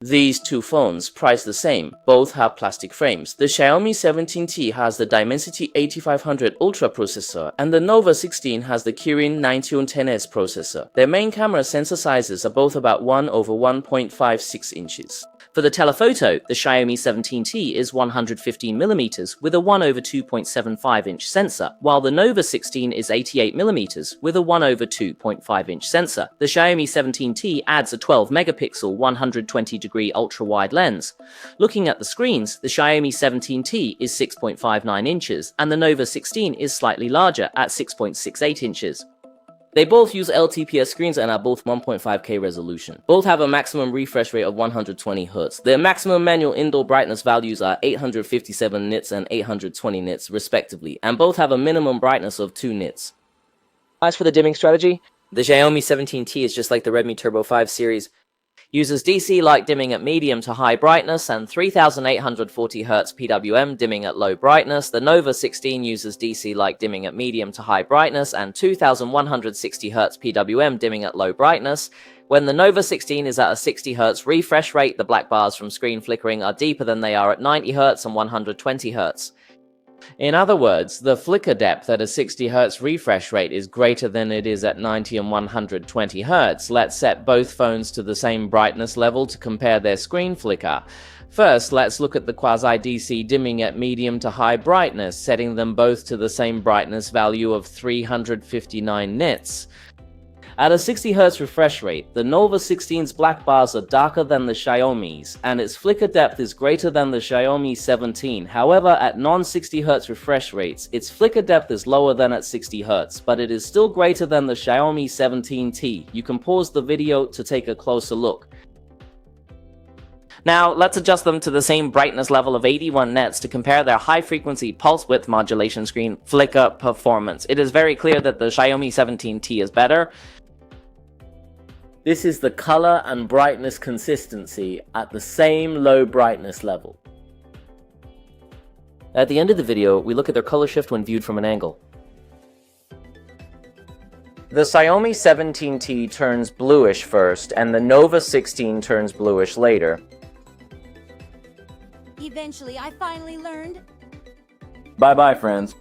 These two phones price the same, both have plastic frames. The Xiaomi 17T has the Dimensity 8500 Ultra processor, and the Nova 16 has the Kirin 9110S processor. Their main camera sensor sizes are both about 1/1.56 inches. For the telephoto, the Xiaomi 17T is 115mm with a 1/2.75-inch sensor, while the Nova 16 is 88mm with a 1/2.5-inch sensor. The Xiaomi 17T adds a 12-megapixel 120-degree ultra-wide lens. Looking at the screens, the Xiaomi 17T is 6.59 inches, and the Nova 16 is slightly larger at 6.68 inches. They both use LTPS screens and are both 1.5K resolution. Both have a maximum refresh rate of 120Hz. Their maximum manual indoor brightness values are 857 nits and 820 nits respectively, and both have a minimum brightness of 2 nits. As for the dimming strategy, the Xiaomi 17T is just like the Redmi Turbo 5 series. Uses DC light dimming at medium to high brightness and 3840Hz PWM dimming at low brightness. The Nova 16 uses DC light dimming at medium to high brightness and 2160Hz PWM dimming at low brightness. When the Nova 16 is at a 60Hz refresh rate, the black bars from screen flickering are deeper than they are at 90Hz and 120Hz. In other words, the flicker depth at a 60Hz refresh rate is greater than it is at 90 and 120Hz. Let's set both phones to the same brightness level to compare their screen flicker. First, let's look at the quasi-DC dimming at medium to high brightness, setting them both to the same brightness value of 359 nits. At a 60Hz refresh rate, the Nova 16's black bars are darker than the Xiaomi's, and its flicker depth is greater than the Xiaomi 17. However, at non-60Hz refresh rates, its flicker depth is lower than at 60Hz, but it is still greater than the Xiaomi 17T. You can pause the video to take a closer look. Now, let's adjust them to the same brightness level of 81 nits to compare their high-frequency pulse width modulation screen flicker performance. It is very clear that the Xiaomi 17T is better. This is the color and brightness consistency at the same low brightness level. At the end of the video, we look at their color shift when viewed from an angle. The Xiaomi 17T turns bluish first, and the Nova 16 turns bluish later. Eventually, I finally learned. Bye-bye, friends.